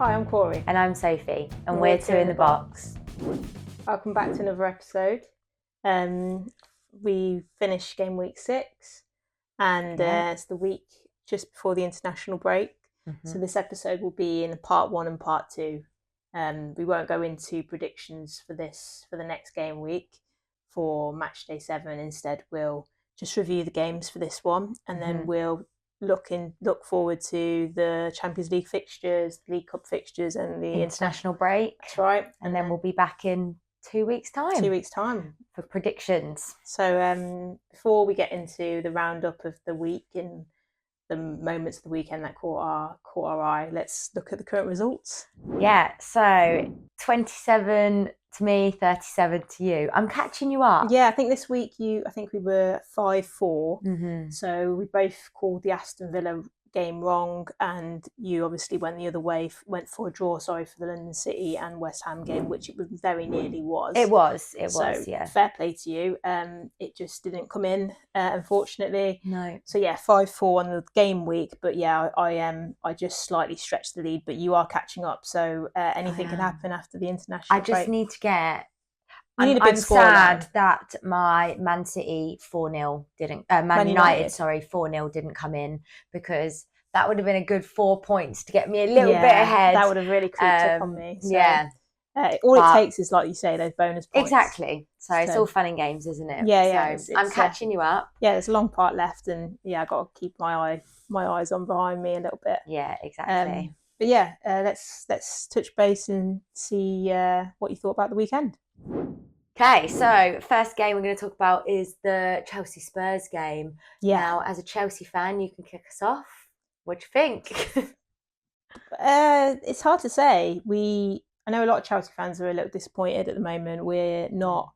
Hi, I'm Corey. And I'm Sophie, and we're two in the box. Welcome back to another episode. We finished game week 6, and it's the week just before the international break. Mm-hmm. So this episode will be in part 1 and part 2. We won't go into predictions for the next game week for match day 7. Instead, we'll just review the games for this one, and then we'll look forward to the Champions League fixtures, League Cup fixtures, and the international break. That's right. And then we'll be back in 2 weeks' time. 2 weeks' time for predictions. So before we get into the roundup of the week and the moments of the weekend that caught our eye, let's look at the current results. Yeah. So 27 to me, 37 to you. I'm catching you up. Yeah, I think this week we were 5-4. Mm-hmm. So we both called the Aston Villa game wrong, and you obviously went the other way, went for a draw, for the London City and West Ham game, which it very nearly was. It was, yeah. Fair play to you. It just didn't come in, unfortunately. No. So yeah, 5-4 on the game week, but yeah, I just slightly stretched the lead, but you are catching up, so anything can happen after the international break. I just need to get... I'm sad that my Man City 4-0 didn't... Man United 4-0 didn't come in, because that would have been a good 4 points to get me a little bit ahead. That would have really creeped up on me. So, it takes is, like you say, those bonus points. Exactly. So it's all fun and games, isn't it? Yeah. So I'm catching you up. Yeah, there's a long part left, and I got to keep my eyes on behind me a little bit. Yeah, exactly. But yeah, let's touch base and see what you thought about the weekend. Okay, so first game we're going to talk about is the Chelsea Spurs game. Yeah. Now, as a Chelsea fan, you can kick us off. What do you think? It's hard to say. I know a lot of Chelsea fans are a little disappointed at the moment. We're not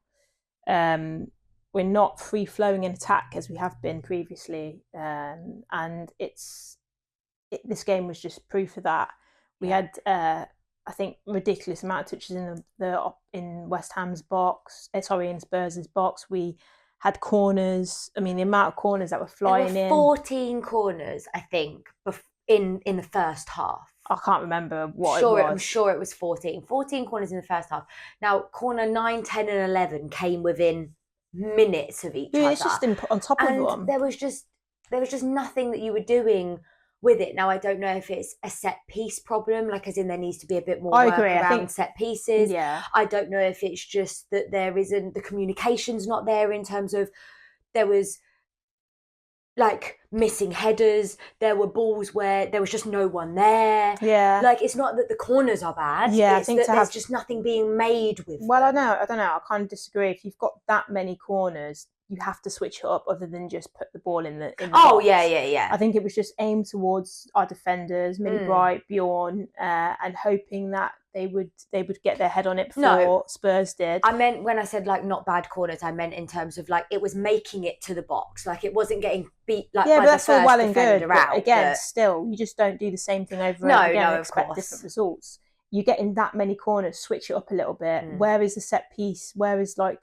free flowing in attack as we have been previously, and this game was just proof of that. We had I think ridiculous amount of touches in West Ham's box. In Spurs' box. We had corners. I mean, the amount of corners that were flying in. 14 corners, I think, in the first half. I can't remember what it was. I'm sure it was 14. 14 corners in the first half. Now, corner 9, 10 and 11 came within minutes of each other. It's just on top of them. There was just nothing that you were doing with it. Now, I don't know if it's a set piece problem, like as in there needs to be a bit more work around set pieces. Yeah. I don't know if it's just that the communication's not there, in terms of there was like missing headers. There were balls where there was just no one there. Yeah. Like, it's not that the corners are bad. Yeah, it's that there's just nothing being made with them. I don't know. I kind of disagree. If you've got that many corners, you have to switch it up, other than just put the ball in the box. Yeah. I think it was just aimed towards our defenders, Millie Bright, Bjorn, and hoping that they would get their head on it before Spurs did. I meant, when I said like not bad corners, I meant in terms of like it was making it to the box, like it wasn't getting beat by but the that's all first well and good. Out, again, still, you just don't do the same thing over and over again and expect different results. You get in that many corners, switch it up a little bit. Where is the set piece? Where is like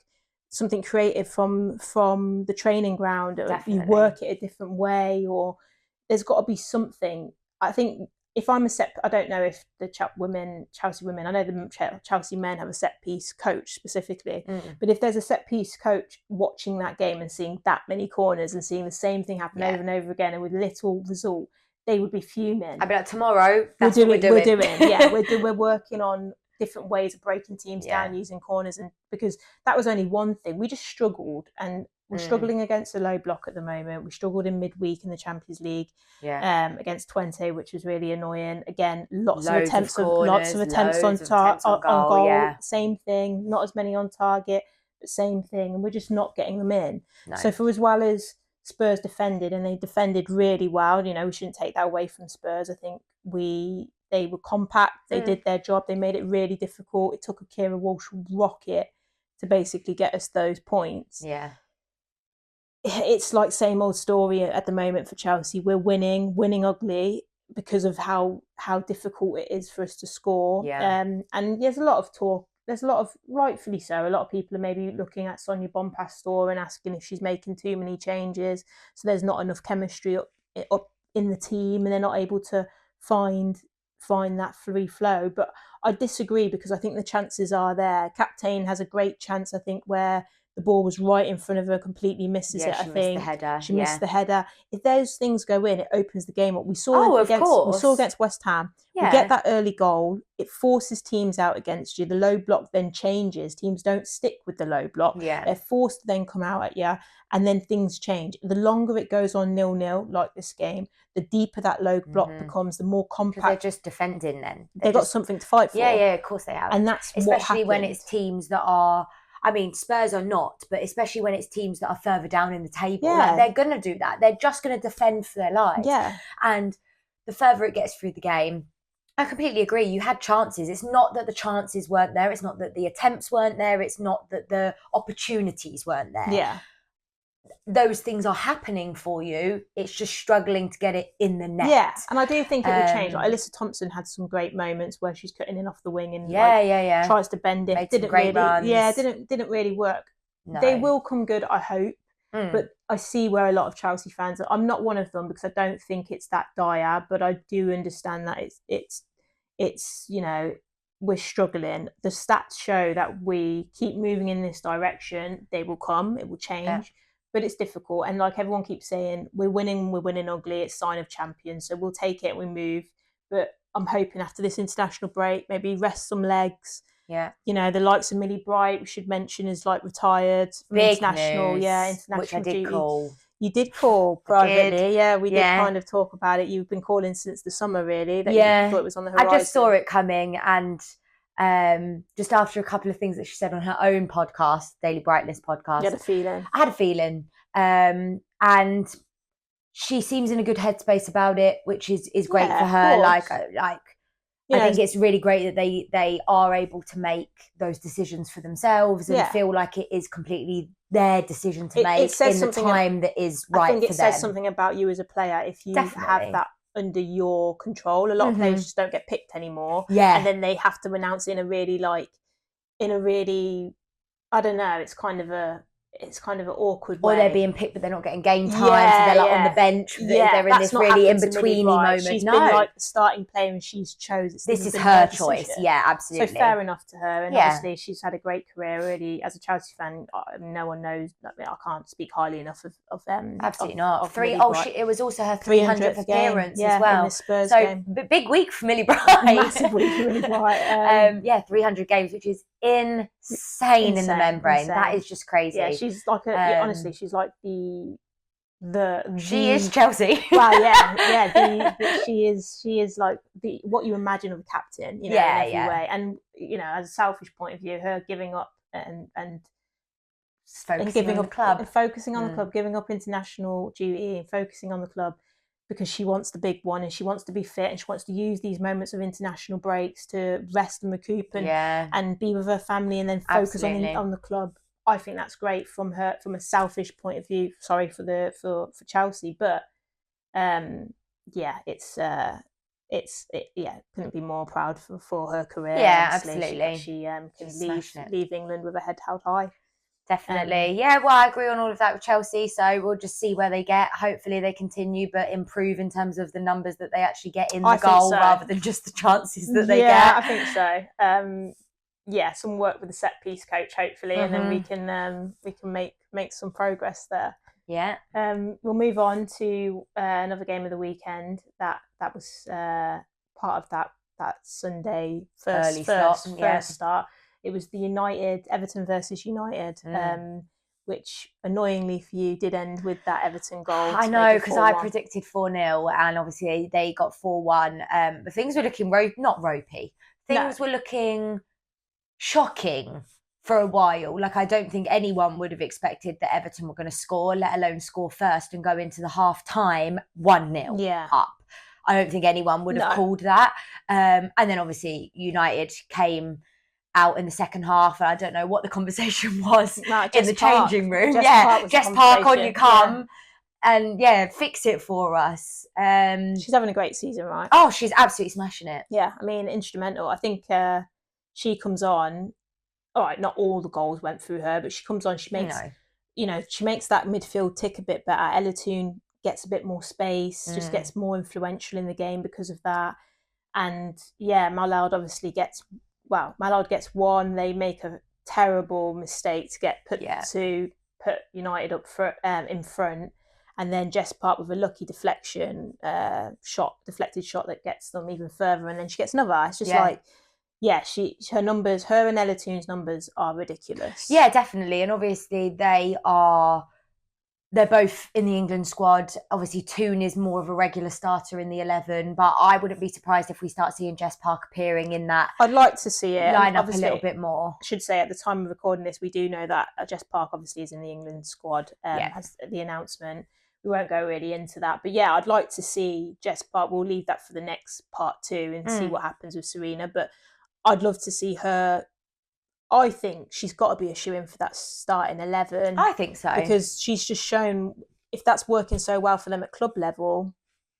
something creative from the training ground? Definitely. You work it a different way, or there's got to be something. I think if I'm I don't know if the Chelsea women, I know the Chelsea men have a set piece coach specifically, but if there's a set piece coach watching that game and seeing that many corners and seeing the same thing happen over and over again and with little result, they would be fuming. I'd be like, tomorrow, that's what we're doing. Yeah, we're working on different ways of breaking teams down using corners, and because that was only one thing. We just struggled, and we're struggling against a low block at the moment. We struggled in midweek in the Champions League against Twente, which was really annoying. Again, lots of attempts on goal. Yeah. Same thing, not as many on target, but same thing, and we're just not getting them in. No. So for as well as Spurs defended, and they defended really well, we shouldn't take that away from Spurs. I think they were compact, they did their job, they made it really difficult. It took a Kira Walsh rocket to basically get us those points. Yeah. It's like same old story at the moment for Chelsea. We're winning ugly because of how difficult it is for us to score. Yeah. And there's a lot of talk. There's a lot of, rightfully so, a lot of people are maybe looking at Sonia Bonpastor and asking if she's making too many changes. So there's not enough chemistry up in the team, and they're not able to find find that free flow. But I disagree, because I think the chances are there. Captain has a great chance, I think, where the ball was right in front of her, completely misses it. I think missed the header. She missed the header. If those things go in, it opens the game up. We saw of course. We saw against West Ham. We get that early goal. It forces teams out against you. The low block then changes. Teams don't stick with the low block. They're forced to then come out at you, and then things change. The longer it goes on 0-0, like this game, the deeper that low block becomes, the more compact. They're just defending then. They've got something to fight for. Yeah, of course they have. And that's especially when it's teams that are, I mean, Spurs are not, but especially when it's teams that are further down in the table. Like, they're going to do that. They're just going to defend for their lives. Yeah. And the further it gets through the game, I completely agree. You had chances. It's not that the chances weren't there. It's not that the attempts weren't there. It's not that the opportunities weren't there. Yeah. Those things are happening for you. It's just struggling to get it in the net. Yeah, and I do think it will change. Like, Alyssa Thompson had some great moments where she's cutting in off the wing and tries to bend it. Made didn't really runs. Didn't really work. No. They will come good, I hope. But I see where a lot of Chelsea fans are. I'm not one of them, because I don't think it's that dire, but I do understand that it's you know, we're struggling. The stats show that we keep moving in this direction. They will come. It will change. Yeah. But it's difficult. And like everyone keeps saying, we're winning ugly. It's a sign of champions. So we'll take it and we move. But I'm hoping after this international break, maybe rest some legs. Yeah. You know, the likes of Millie Bright, we should mention, is like retired from Big international. News, yeah, international which I did duty. call. You did call privately. Yeah, we did kind of talk about it. You've been calling since the summer, really. That you thought it was on the horizon. I just saw it coming, and just after a couple of things that she said on her own podcast, Daily Brightness podcast. You had a feeling. I had a feeling. And she seems in a good headspace about it, which is great for her. Like I think it's really great that they are able to make those decisions for themselves and feel like it is completely their decision to make in the time that is right for them. I think it says something about you as a player if you have that under your control. A lot of players just don't get picked anymore. Yeah. And then they have to announce in a really I don't know, it's kind of an awkward way. Or they're being picked, but they're not getting game time, so they're like on the bench. They're in this really in-betweeny moment. She's been like the starting player, and she's chosen. This is her choice. Yeah, absolutely. So fair enough to her. And obviously, she's had a great career. Really, as a Chelsea fan, no one knows. I can't speak highly enough of them. Absolutely not. It was also her 300th appearance as well. In the Spurs so game. Big week for Millie Bright. Massive week for Millie Bright. 300 games, which is insane in the membrane. Insane. That is just crazy. Yeah, she's like honestly, she's like the she is Chelsea. Well, yeah. She is like what you imagine of a captain, you know, in every way. And you know, as a selfish point of view, her giving up and focusing on the club, giving up international duty and focusing on the club, because she wants the big one and she wants to be fit and she wants to use these moments of international breaks to rest and recoup and be with her family and then focus on the club. I think that's great from a selfish point of view. Sorry for Chelsea, but couldn't be more proud for her career. Yeah, absolutely. She can leave England with her head held high. Definitely. Well, I agree on all of that with Chelsea. So we'll just see where they get. Hopefully they continue, but improve in terms of the numbers that they actually get in the goal rather than just the chances that they get. Yeah, I think so. Some work with the set piece coach, hopefully, and then we can make some progress there. Yeah. We'll move on to another game of the weekend. That was part of that Sunday first start. It was the Everton versus United, which annoyingly for you did end with that Everton goal. I know, because I predicted 4-0 and obviously they got 4-1. But things were looking not ropey. Things were looking shocking for a while. Like, I don't think anyone would have expected that Everton were going to score, let alone score first and go into the half-time 1-0 up. I don't think anyone would have called that. And then obviously United came out in the second half, and I don't know what the conversation was in the changing room. Jess Park on you come. And fix it for us. She's having a great season, right? Oh, she's absolutely smashing it. Yeah, I mean, instrumental. I think she comes on. All right, not all the goals went through her, but she comes on. She makes, she makes that midfield tick a bit better. Ella Toone gets a bit more space, just gets more influential in the game because of that. And Mallard obviously gets one. They make a terrible mistake to get put United up in front, and then Jess Park with a lucky deflected shot that gets them even further, and then she gets another. It's just her numbers, her and Ella Toon's numbers are ridiculous. Yeah, definitely, and obviously they're both in the England squad. Obviously, Toon is more of a regular starter in the 11, but I wouldn't be surprised if we start seeing Jess Park appearing in that. I'd like to see it line up a little bit more. I should say at the time of recording this, we do know that Jess Park obviously is in the England squad. Has the announcement. We won't go really into that, but I'd like to see Jess Park. We'll leave that for the next part 2 and see what happens with Serena. But I'd love to see her. I think she's got to be a shoo-in for that starting 11. I think so. Because she's just shown, if that's working so well for them at club level,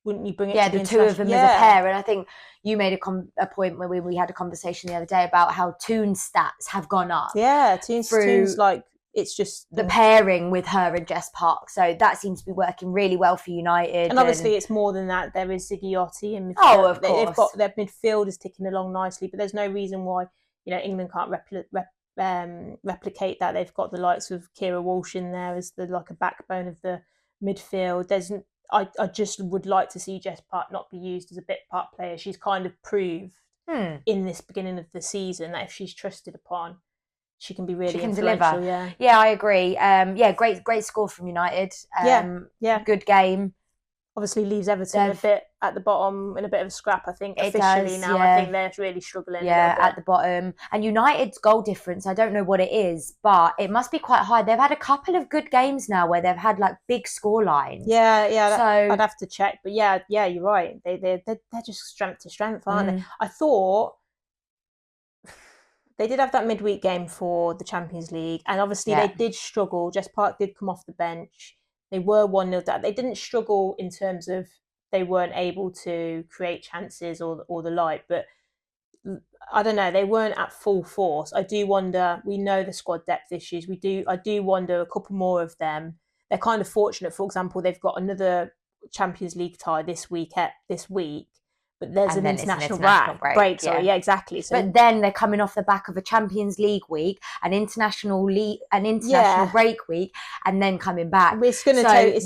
wouldn't you bring it to the two of them as a pair? And I think you made a point when we had a conversation the other day about how Toon's stats have gone up. Yeah, Toon's like, it's just... the pairing with her and Jess Park. So that seems to be working really well for United. And obviously it's more than that. There is Zigiotti in midfield. Oh, of course. They've got their midfield is ticking along nicely, but there's no reason why England can't replicate that. They've got the likes of Kira Walsh in there as like a backbone of the midfield. I just would like to see Jess Park not be used as a bit part player. She's kind of proved in this beginning of the season that if she's trusted upon, she can be really influential. Deliver. Yeah, I agree. Great score from United. Good game. Obviously leaves Everton a bit at the bottom in a bit of a scrap, I think, officially now. I think they're really struggling. Yeah, at the bottom. And United's goal difference, I don't know what it is, but it must be quite high. They've had a couple of good games now where they've had like big score lines. Yeah. So I'd have to check. But yeah, you're right. They're just strength to strength, aren't they? I thought they did have that midweek game for the Champions League, and obviously they did struggle. Jess Park did come off the bench. They were 1-0 down. They didn't struggle in terms of they weren't able to create chances or the like, but I don't know. They weren't at full force. I do wonder. We know the squad depth issues. I do wonder a couple more of them. They're kind of fortunate. For example, they've got another Champions League tie this week. But there's an international break. Sorry, yeah, exactly. So, but then they're coming off the back of a Champions League week, an international break week, and then coming back. It's going to take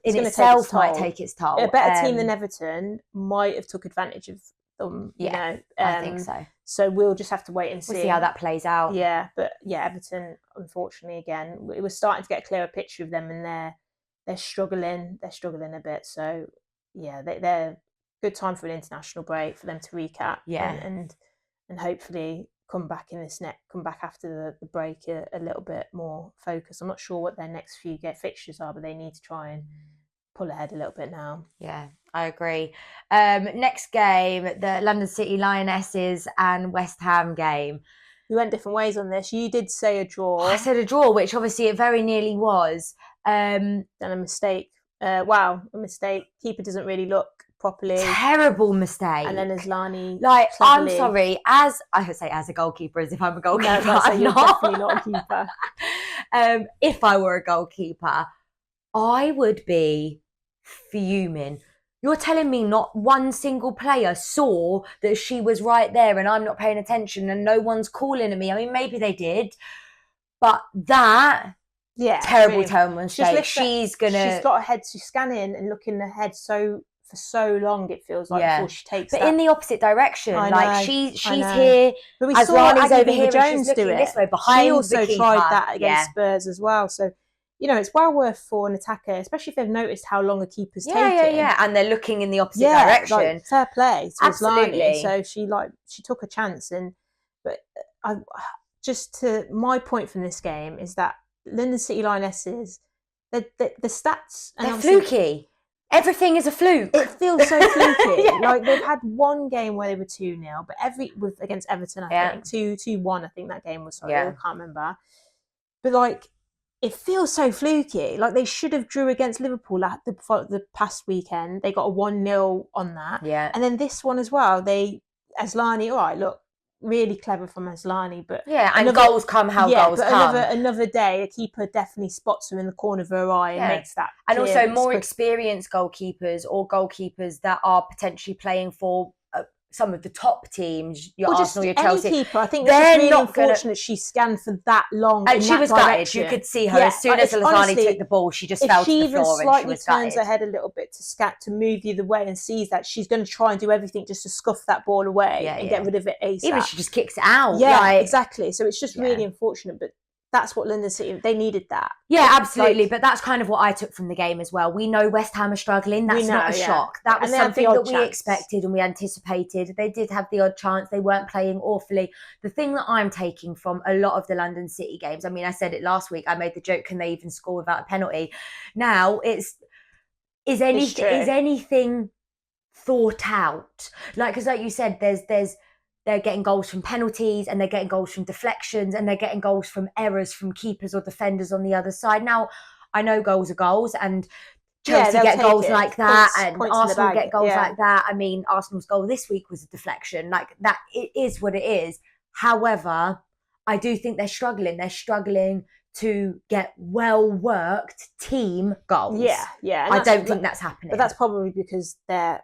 in itself might take its toll. A better team than Everton might have took advantage of them. I think so. So we'll just have to wait and see. We'll see how that plays out. Yeah, but Everton, unfortunately, again, it was starting to get a clearer picture of them, and they're struggling. They're struggling a bit. So they're good time for an international break for them to recap and hopefully come back after the break a little bit more focused. I'm not sure what their next few fixtures are, but they need to try and pull ahead a little bit now. Yeah, I agree. Next game, the London City Lionesses and West Ham game. We went different ways on this. You did say a draw. I said a draw, which obviously it very nearly was. Then a mistake. A mistake. Keeper doesn't really look properly. Terrible mistake. And then Asllani. I'm sorry, as I could say as a goalkeeper, as if I'm a goalkeeper. No, you're definitely not a keeper. If I were a goalkeeper, I would be fuming. You're telling me not one single player saw that she was right there and I'm not paying attention and no one's calling at me. I mean, maybe they did, but that... terrible mistake. She's got her head to scan in and look in the head for so long, it feels like, before she takes but in the opposite direction. She's here, but we saw over here Jones do it this way behind. She also the keeper. tried that against Spurs as well, so it's well worth for an attacker, especially if they've noticed how long a keeper's taking. And they're looking in the opposite direction. Fair play to Absolutely. Asllani. So she took a chance, but my point from this game is that London City Lionesses, the stats, they're fluky. Everything is a fluke. It feels so fluky. Like they've had one game where they were 2-0, but against Everton, I think 2-1. I think that game was. Sorry, I can't remember. But it feels so fluky. Like they should have drew against Liverpool at the past weekend. They got a 1-0 on that. Yeah, and then this one as well. Asllani. All right, look. Really clever from Asllani, but and goals come how goals come. Another day, a keeper definitely spots her in the corner of her eye and makes that. And also more experienced goalkeepers or goalkeepers that are potentially playing for some of the top teams, your or Arsenal, your just Chelsea. any keeper. I think it's just really unfortunate she scanned for that long. And she was gutted. You could see her as soon as Alazani took the ball, she just fell to the floor and she was gutted. If she even turns her head a little bit to move the other way and sees that, she's going to try and do everything just to scuff that ball away and get rid of it ASAP. Even if she just kicks it out. Yeah, exactly. So it's just really unfortunate, but that's what London City, they needed that. Yeah, absolutely. But that's kind of what I took from the game as well. We know West Ham are struggling. That's not a shock. That was something that we expected and we anticipated. They did have the odd chance. They weren't playing awfully. The thing that I'm taking from a lot of the London City games, I mean, I said it last week. I made the joke, can they even score without a penalty? Now, is anything thought out? Because like you said, they're getting goals from penalties and they're getting goals from deflections and they're getting goals from errors from keepers or defenders on the other side. Now, I know goals are goals and Chelsea get goals like that and Arsenal get goals like that. I mean, Arsenal's goal this week was a deflection. Like that, it is what it is. However, I do think they're struggling. They're struggling to get well-worked team goals. Yeah. I don't think that's happening. But that's probably because they're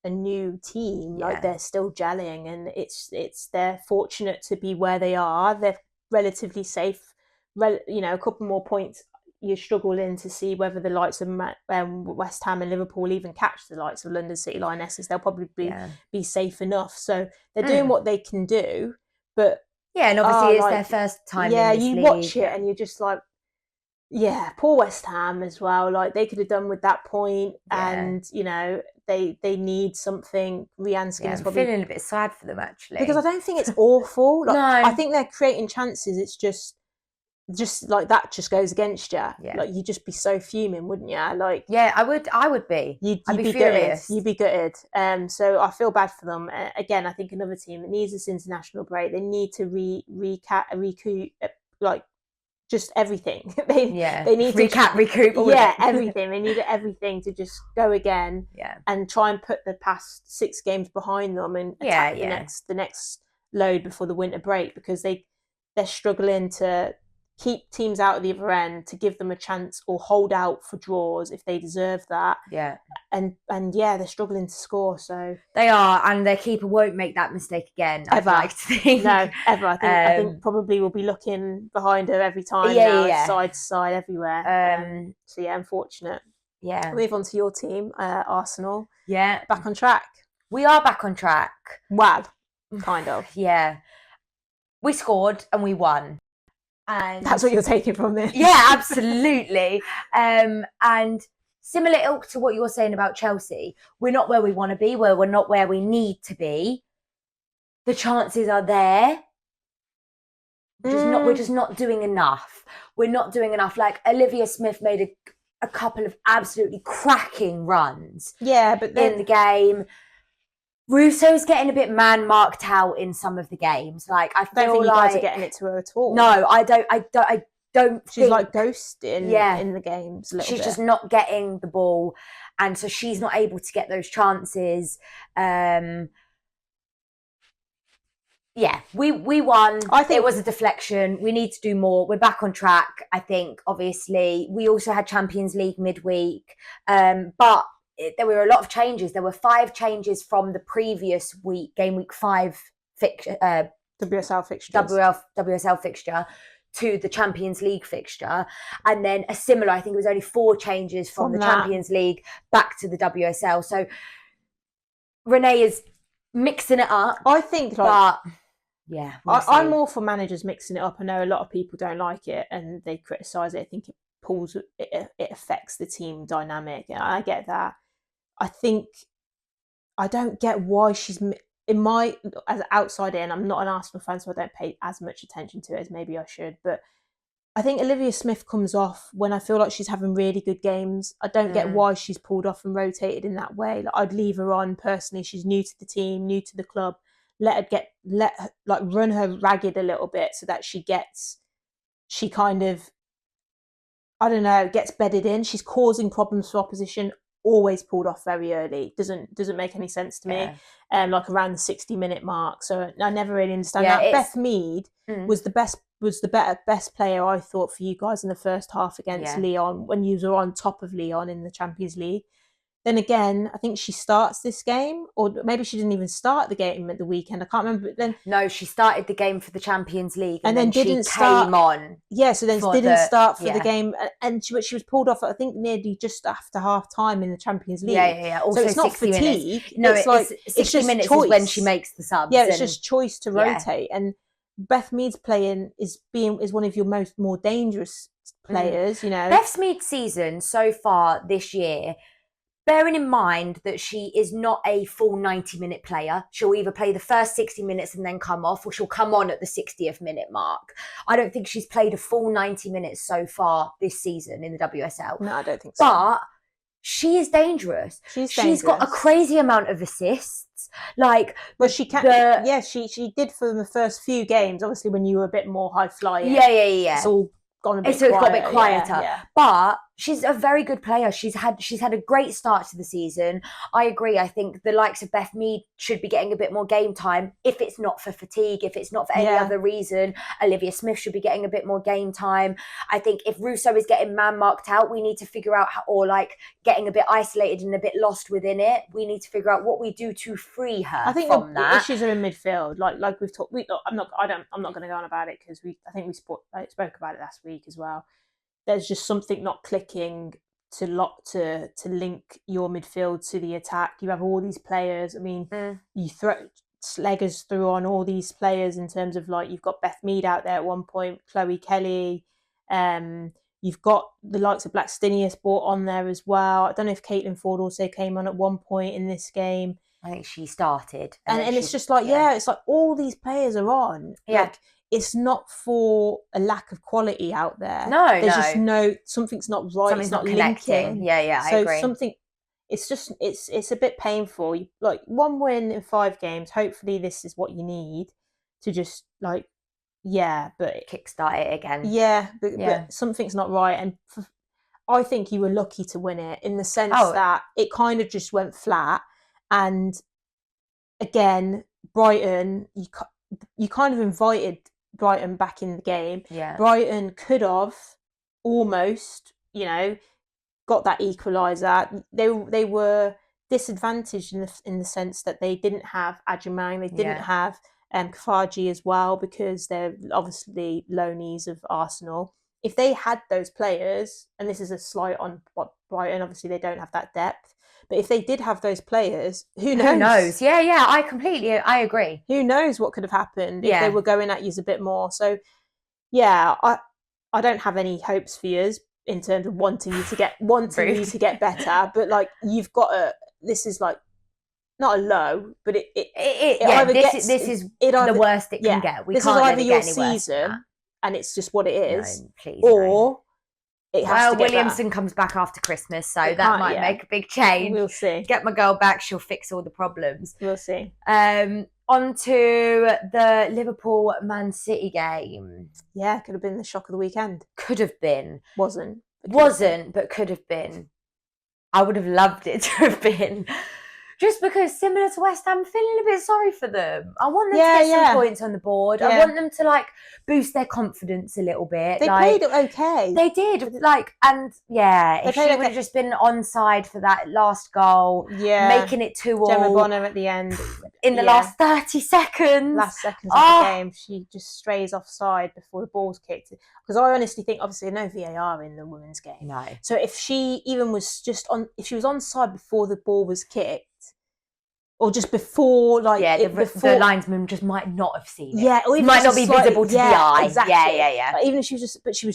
a new team, like they're still gelling, and they're fortunate to be where they are. They're relatively safe. A couple more points, you're struggling to see whether the likes of West Ham and Liverpool even catch the likes of London City Lionesses. They'll probably be safe enough. So they're doing what they can do, but and obviously it's their first time. Yeah, in this you league. Watch it and you're just like, poor West Ham as well. Like they could have done with that point, and they need something. Rianskin is probably feeling a bit sad for them actually, because I don't think it's awful. No, I think they're creating chances. It's just like that just goes against you. Like you'd just be so fuming, wouldn't you? Like I would be. I'd be furious. You'd be gutted. So I feel bad for them. Again, I think another team that needs this international break. They need to recoup like. Just everything. They need to recoup. Everything. They need everything to just go again. And try and put the past 6 games behind them and attack the next load before the winter break, because they're struggling to keep teams out of the other end, to give them a chance or hold out for draws if they deserve that. And they're struggling to score. So they are, and their keeper won't make that mistake again. Ever. I'd like to think. No, ever. I think probably we'll be looking behind her every time now, side to side, everywhere. So unfortunate. We'll move on to your team, Arsenal. Back on track. We are back on track. Well, kind of. We scored and we won. And that's what you're taking from this. Yeah, absolutely. And similar ilk to what you were saying about Chelsea, we're not where we want to be, we're not where we need to be. The chances are there. We're just not doing enough. We're not doing enough. Like Olivia Smith made a couple of absolutely cracking runs. But then in the game. Russo's getting a bit man-marked out in some of the games. Like I don't think you guys are getting it to her at all. No, I don't. She's like ghosting in the games. She's just not getting the ball, and so she's not able to get those chances. We won. I think it was a deflection. We need to do more. We're back on track. I think. Obviously, we also had Champions League midweek, but. There were a lot of changes. There were 5 changes from the previous week, game week 5 WSL fixture to the Champions League fixture. And then a similar, I think it was only 4 changes from the Champions League back to the WSL. So Renee is mixing it up. I think I'm more for managers mixing it up. I know a lot of people don't like it and they criticise it. I think it affects the team dynamic. I get that. I don't get why she's as an outsider, and I'm not an Arsenal fan, so I don't pay as much attention to it as maybe I should. But I think Olivia Smith comes off when I feel like she's having really good games. I don't get why she's pulled off and rotated in that way. Like I'd leave her on personally. She's new to the team, new to the club. Let her run her ragged a little bit so that she kind of, I don't know, gets bedded in. She's causing problems for opposition. Always pulled off very early. Doesn't make any sense to me. Like around the 60-minute mark. So I never really understand that. Beth Mead was the best player I thought for you guys in the first half against Lyon when you were on top of Lyon in the Champions League. then again, I think she starts this game, or maybe she didn't even start the game at the weekend. I can't remember. But then no, she started the game for the Champions League, and then she came on. Yeah, so then didn't start for the game, and she was pulled off. I think nearly just after half time in the Champions League. Yeah. Also, so it's not fatigue. Minutes. No, it's like 60 minutes choice. Is when she makes the subs. Yeah, it's just choice to rotate. And Beth Mead's playing is one of your more dangerous players. You know, Beth Mead's season so far this year, bearing in mind that she is not a full 90-minute player. She'll either play the first 60 minutes and then come off, or she'll come on at the 60th minute mark. I don't think she's played a full 90 minutes so far this season in the WSL. No, I don't think so. But she is dangerous. She's got a crazy amount of assists. Like, well, she can. She did for the first few games. Obviously, when you were a bit more high flying. Yeah. It's all gone a bit. So it's got a bit quieter. Yeah. But she's a very good player. She's had a great start to the season. I agree. I think the likes of Beth Mead should be getting a bit more game time. If it's not for fatigue, if it's not for any other reason, Olivia Smith should be getting a bit more game time. I think if Russo is getting man marked out, we need to figure out or like getting a bit isolated and a bit lost within it. We need to figure out what we do to free her. I think from the issues are in midfield. Like we've talked. I'm not going to go on about it because I think we spoke about it last week as well. There's just something not clicking to link your midfield to the attack. You have all these players. I mean, you throw Sleggers through on all these players in terms of like you've got Beth Mead out there at one point, Chloe Kelly. You've got the likes of Blackstenius brought on there as well. I don't know if Caitlin Ford also came on at one point in this game. I think she started, and it's just like it's like all these players are on. Yeah. Like, it's not for a lack of quality out there. No, there's just something's not right. Something's not connecting. Linking. Yeah, I agree. It's a bit painful. Like one win in 5 games. Hopefully, this is what you need to just but kickstart it again. Yeah, but something's not right, and I think you were lucky to win it in the sense that it kind of just went flat, and again, Brighton, you kind of invited Brighton back in the game. Yeah. Brighton could have almost, got that equaliser. They were disadvantaged in the sense that they didn't have Ajamang, they didn't have Kafaji as well because they're obviously loanees of Arsenal. If they had those players, and this is a slight on what Brighton, obviously they don't have that depth. But if they did have those players, who knows? Who knows? Yeah, I agree. Who knows what could have happened if they were going at you a bit more. So, I don't have any hopes for you in terms of wanting you to get better. But like you've got this is like not a low, but this is the worst it can get. This can't is either your season, and it's just what it is, no, please, or. Williamson comes back after Christmas, so that might make a big change. We'll see. Get my girl back, she'll fix all the problems. We'll see. On to the Liverpool Man City game. Yeah, could have been the shock of the weekend. Could have been. Wasn't, but could have been. I would have loved it to have been. Just because, similar to West Ham, I'm feeling a bit sorry for them. I want them to get some points on the board. I want them to boost their confidence a little bit. They played okay. They did. If she would have just been onside for that last goal, making it 2-2. Gemma Bonham at the end. In the last 30 seconds. Last seconds of the game, she just strays offside before the ball's kicked. Because I honestly think, obviously, no VAR in the women's game. No. So if she even was if she was onside before the ball was kicked, or just before, the linesman just might not have seen it. Yeah, or even might not be visible to the eye. Exactly. Yeah. Like, even if she was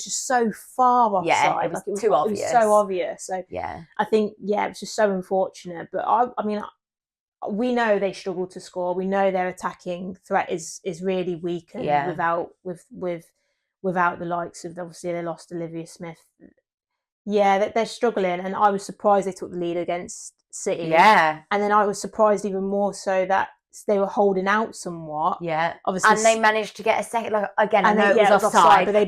just so far offside. Yeah, it was too obvious. It was so obvious. So yeah, I think it was just so unfortunate. But I mean, we know they struggle to score. We know their attacking threat is really weak, and without the likes of, obviously they lost Olivia Smith. Yeah, they're struggling, and I was surprised they took the lead against City. Yeah. And then I was surprised even more so that they were holding out somewhat. Yeah. Obviously, and they managed to get a second. I know it was offside, but they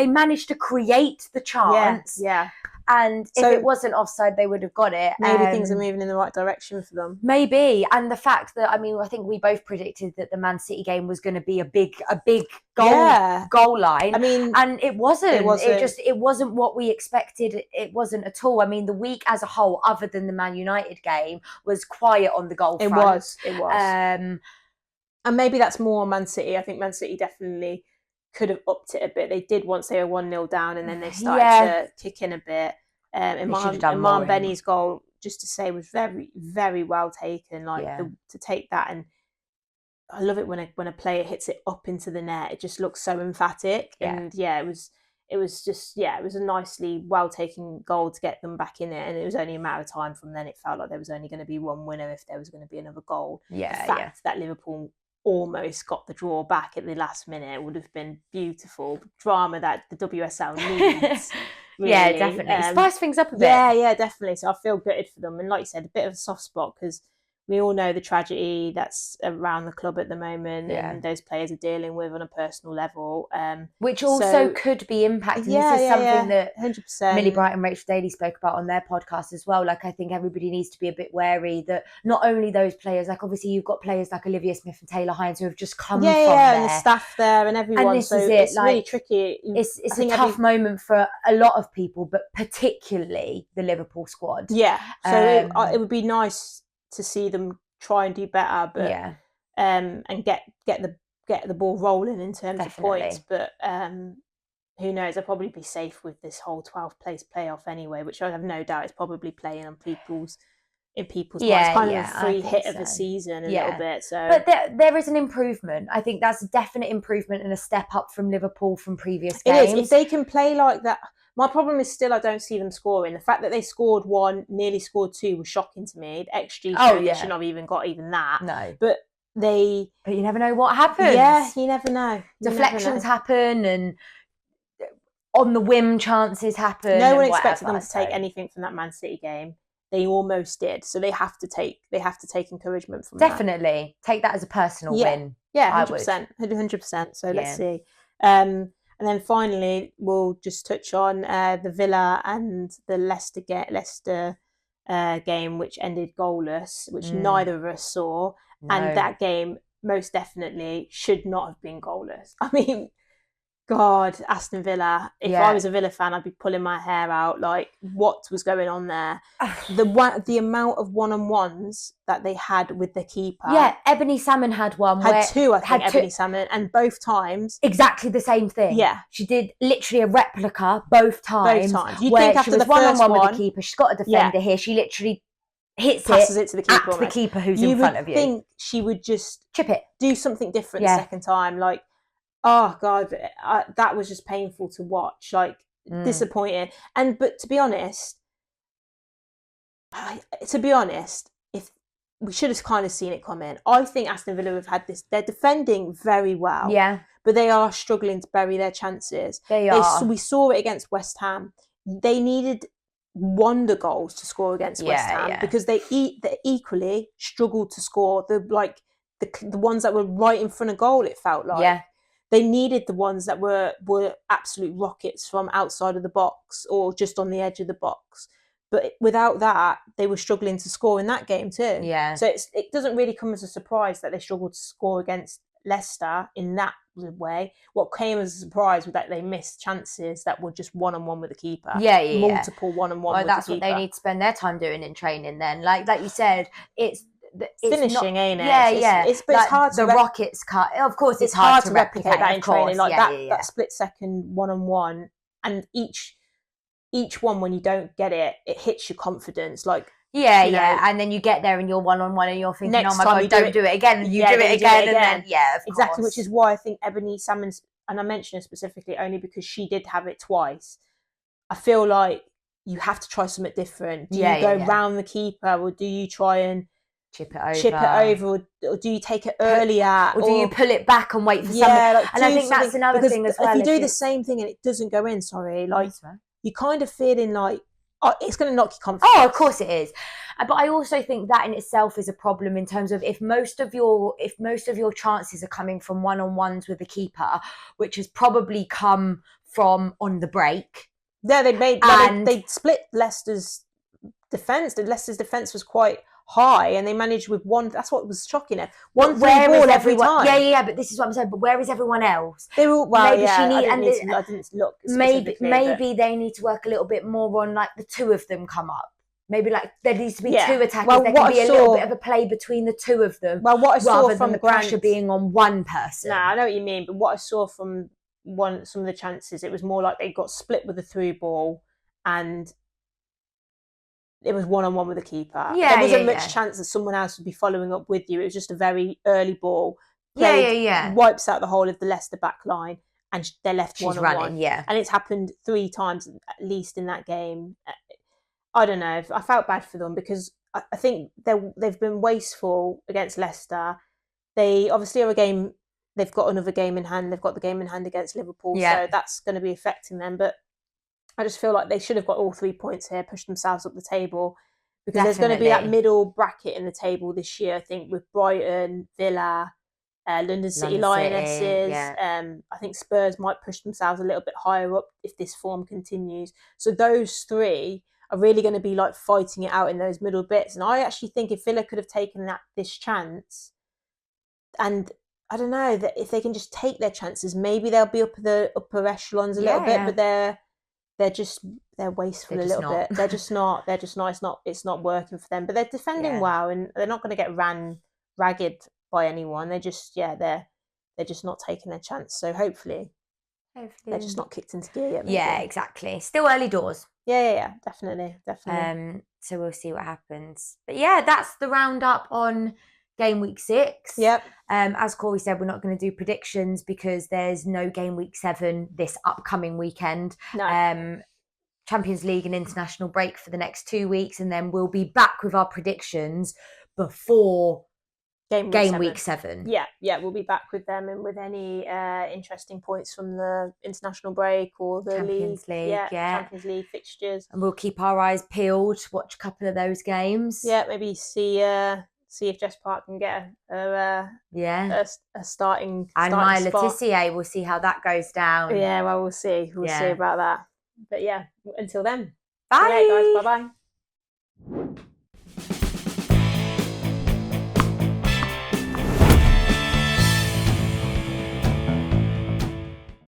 managed to create the chance. Yeah. And So if it wasn't offside, they would have got it. Maybe things are moving in the right direction for them. Maybe. And the fact that, I mean, I think we both predicted that the Man City game was going to be a big goal line. I mean, and it wasn't. It wasn't what we expected. It wasn't at all. I mean, the week as a whole, other than the Man United game, was quiet on the goal front. It was. And maybe that's more on Man City. I think Man City definitely could have upped it a bit. They did once they were 1-0 down, and then they started to kick in a bit. Imam Benny's goal, just to say, was very, very well taken. To take that, and I love it when a player hits it up into the net. It just looks so emphatic. And it was a nicely well taken goal to get them back in it. And it was only a matter of time from then. It felt like there was only going to be one winner if there was going to be another goal. The fact that Liverpool almost got the draw back at the last minute would have been beautiful drama that the WSL needs. Really. Yeah, definitely. Spice things up a bit. Yeah, definitely. So I feel gutted for them. And like you said, a bit of a soft spot because we all know the tragedy that's around the club at the moment and those players are dealing with on a personal level. Which also could be impacting. This is something that 100%. Millie Bright and Rachel Daly spoke about on their podcast as well. Like, I think everybody needs to be a bit wary that not only those players, like obviously you've got players like Olivia Smith and Taylor Hines who have just come from there. And the staff there and everyone. And this is it. It's really tricky. It's a tough moment for a lot of people, but particularly the Liverpool squad. Yeah. So it would be nice to see them try and do better, but and get the ball rolling in terms of points. But who knows? They'll probably be safe with this whole 12th place playoff anyway, which I have no doubt is probably playing on people's minds. It's kind of a free hit of a season a little bit. So, but there is an improvement. I think that's a definite improvement and a step up from Liverpool from previous games. It is. If they can play like that. My problem is still I don't see them scoring. The fact that they scored one, nearly scored two was shocking to me. The XG shouldn't have even got even that. No. But you never know what happens. Yeah, you never know. Deflections happen and on the whim chances happen. No one expected them to take anything from that Man City game. They almost did. So they have to take encouragement from that. Definitely. Take that as a personal win. Yeah, 100%. 100%. So let's see. And then finally, we'll just touch on the Villa and the Leicester game, which ended goalless, which neither of us saw. No. And that game most definitely should not have been goalless. I mean, God, Aston Villa. If I was a Villa fan, I'd be pulling my hair out. Like, what was going on there? The amount of one-on-ones that they had with the keeper. Yeah, Ebony Salmon had one. Two, I think, Ebony Salmon, and both times exactly the same thing. Yeah, she did literally a replica both times. You think after the first one with the keeper, she's got a defender here. She literally passes it to the keeper. At the keeper who's in front of you. You would think she would just chip it, do something different the second time, like. Oh God, that was just painful to watch. Like disappointing. But to be honest, if we should have kind of seen it coming. I think Aston Villa have had this. They're defending very well. Yeah, but they are struggling to bury their chances. They are. We saw it against West Ham. They needed wonder goals to score against West Ham because they equally struggled to score the ones that were right in front of goal. It felt like. Yeah. They needed the ones that were absolute rockets from outside of the box or just on the edge of the box. But without that, they were struggling to score in that game too. Yeah. So it doesn't really come as a surprise that they struggled to score against Leicester in that way. What came as a surprise was that they missed chances that were just one-on-one with the keeper. Yeah. Multiple one-on-one with the keeper. That's what they need to spend their time doing in training then. Like you said, it's finishing, ain't it? Yeah. It's hard to rockets cut. Of course, it's hard to replicate that in training. Like that split second one-on-one, and each one when you don't get it, it hits your confidence. Like and then you get there and you're one-on-one and you're thinking, oh my God, don't do it again. You do it again, and then exactly. Which is why I think Ebony Salmon's, and I mention her specifically only because she did have it twice. I feel like you have to try something different. Do you go round the keeper, or do you try and chip it over, or do you take it earlier, or do you pull it back and wait for something? And I think that's another thing as well. If you do the same thing and it doesn't go in, you're kind of feeling like it's going to knock your confidence. Oh, of course it is. But I also think that in itself is a problem in terms of if most of your chances are coming from one-on-ones with the keeper, which has probably come from on the break. Yeah, they made they split Leicester's defence. Leicester's defence was quite high, and they managed with one. That's what was shocking. One through ball every time. Yeah. But this is what I'm saying. But where is everyone else? They were maybe she need. I didn't look. Maybe they need to work a little bit more on like the two of them come up. Maybe like there needs to be two attackers. Well, there can be a little bit of a play between the two of them. Well, what I saw from the pressure being on one person. I know what you mean. But what I saw from some of the chances, it was more like they got split with the through ball, and it was 1-on-1 with the keeper. There wasn't much chance that someone else would be following up with you. It was just a very early ball. Wipes out the whole of the Leicester back line, and they're left 1-on-1. And it's happened 3 times at least in that game. I don't know. I felt bad for them because I think they've been wasteful against Leicester. They obviously are a game. They've got another game in hand. They've got the game in hand against Liverpool, so that's going to be affecting them. But I just feel like they should have got all 3 points here, pushed themselves up the table, because there's going to be that middle bracket in the table this year. I think with Brighton, Villa, London City Lionesses. I think Spurs might push themselves a little bit higher up if this form continues. So those 3 are really going to be like fighting it out in those middle bits. And I actually think if Villa could have taken this chance, and I don't know, that if they can just take their chances, maybe they'll be up the upper echelons a little bit. But they're wasteful a little bit. They're just not. It's not working for them. But they're defending well, and they're not going to get ran ragged by anyone. They're just they're just not taking their chance. So hopefully they're just not kicked into gear yet. Maybe. Yeah, exactly. Still early doors. Yeah, definitely. So we'll see what happens. But yeah, that's the roundup on game week 6. Yep. As Corey said, we're not going to do predictions because there's no game week 7 this upcoming weekend. No. Champions League and international break for the next 2 weeks, and then we'll be back with our predictions before game week 7. Yeah, we'll be back with them and with any interesting points from the international break or the Champions League. Champions League fixtures. And we'll keep our eyes peeled, watch a couple of those games. Yeah, maybe see if Jess Park can get a starting. And my Laetitia, we'll see how that goes down. Yeah, well, we'll see. We'll see about that. But yeah, until then. Bye. See you later, guys. Bye-bye.